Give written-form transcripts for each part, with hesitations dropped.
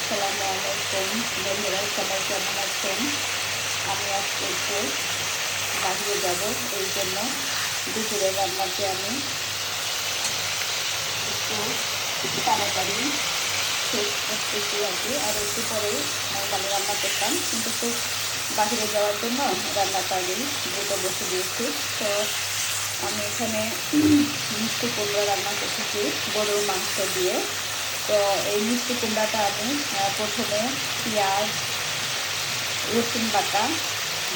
আসসালামু আলাইকুম বন্ধুরা, সবাই কেমন আছেন? আমি আজকে একটু বাহিরে যাব, এই জন্য দুপুরের রান্নাতে আমি একটু তাড়াতাড়ি শেষ করতেছি আর কি। আর একটু পরেই নর্মালি রান্না করতাম, কিন্তু একটু বাহিরে যাওয়ার জন্য রান্নাটা আগেই দ্রুত বসে দিয়েছি। তো আমি এখানে মিষ্টি কুমড়া রান্না করতেছি গরুর মাংস দিয়ে। তো এই মিষ্টি কুমড়াটা আমি প্রথমে পেঁয়াজ, রসুন বাটা,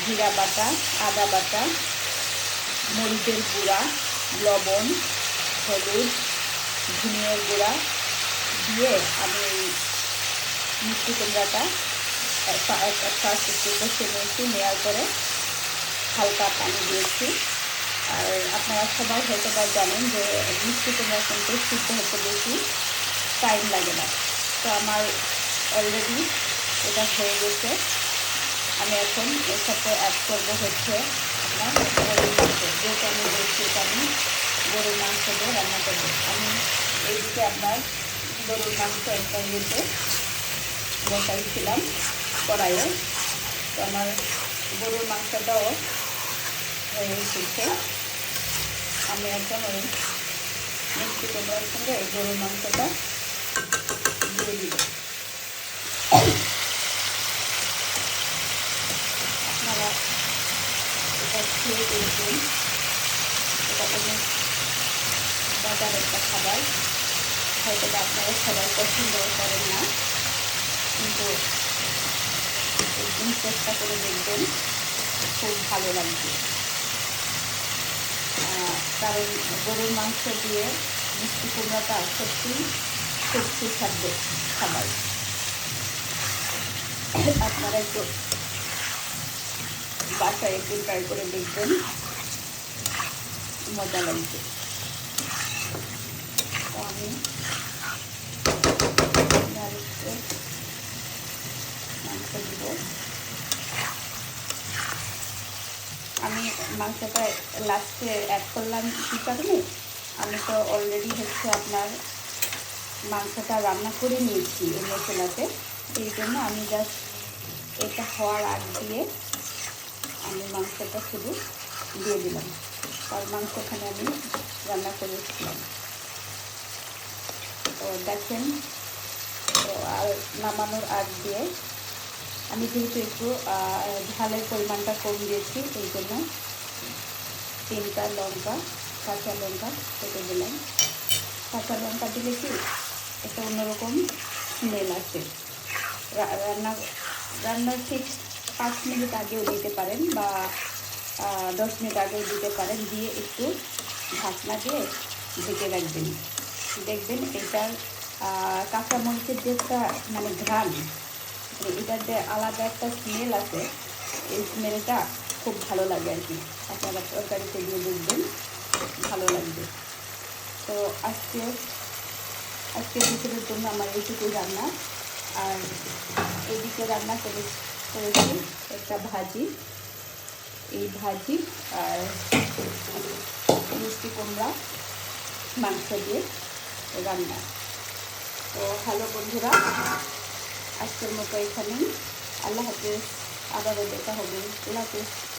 জিরা বাটা, আদা বাটা, মরিচের গুঁড়া, লবণ, হলুদ, ধনিয়ার গুঁড়া দিয়ে আমি মিষ্টি কুমড়াটা ফার্স্ট একটু কষে নিয়েছি। নেওয়ার পরে হালকা পানি দিয়েছি। আর আপনারা সবাই হয়তো বা জানেন যে মিষ্টি কুমড়া কিন্তু সিদ্ধ হতে বেশি টাইম লাগে না। তো আমার অলরেডি এটা হয়ে গেছে। আমি এখন এর সাথে অ্যাড করবো হচ্ছে আপনার গরুর মাংস। যেহেতু আমি বলছি এটা আমি গরুর মাংস দিয়ে রান্না করবো। আমি এইদিকে আপনার গরুর মাংস একটা ইয়েতে বসাইছিলাম কড়াইয়ে। তো আমার গরুর মাংসটাও হয়ে এসেছে। আমি এখন ওই মিষ্টি কুমড়ার সঙ্গে গরুর মাংসটা দিয়ে দিব। আপনারা এটা খেয়ে দেখবেন, এটা অনেক মজার একটা খাবার। হয়তো আপনারা সবাই পছন্দ করেন না, কিন্তু একদিন চেষ্টা করে দেখবেন, খুব ভালো লাগবে। কারণ গরুর মাংস দিয়ে মিষ্টি কুমড়াটা সত্যি খুব সুস্বাদু খাবার। আপনারা একটু বাসায় একটু ট্রাই করে দেখবেন, মজা লাগবে। তো আমি মাংস দিব। আমি মাংসটা লাস্টে অ্যাড করলাম কি কারণে, আমি তো অলরেডি হচ্ছে আপনার মাংসটা রান্না করে নিয়েছি এই মশলাতে। এই জন্য আমি জাস্ট এটা হওয়ার আগ দিয়ে আমি মাংসটা শুধু দিয়ে দিলাম। আর মাংসখানে আমি রান্না করেছিলাম। তো দেখেন, তো আর নামানোর আগ দিয়ে আমি যেহেতু একটু ঝালের পরিমাণটা কম দিয়েছি, এই জন্য 3টা লঙ্কা, কাঁচা লঙ্কা কেটে দিলাম। কাঁচা লঙ্কা দিলে কি একটা অন্যরকম স্মেল আসে। রান্নার ঠিক 5 মিনিট আগেও দিতে পারেন বা 10 মিনিট আগেও দিতে পারেন। দিয়ে একটু ঢাকনা দিয়ে ঢেকে রাখবেন। দেখবেন এটার কাঁচামরিচের যে একটা মানে ঘ্রাণ, এটার যে আলাদা একটা স্মেল আছে, এই স্মেলটা খুব ভালো লাগে আর কি। আপনারা তরকারিতে দিয়ে দেখবেন, ভালো লাগবে। তো আজকে দুপুরের জন্য আমার এইটুকুই রান্না। আর এইদিকে রান্না করেছি একটা ভাজি। এই ভাজি আর মিষ্টি কুমড়া মাংস দিয়ে রান্না। তো হ্যালো বন্ধুরা, আজকের মতো এখানেই। আল্লাহ হাফেজ। আবারও দেখা হবে। আল্লাহ হাফেজ।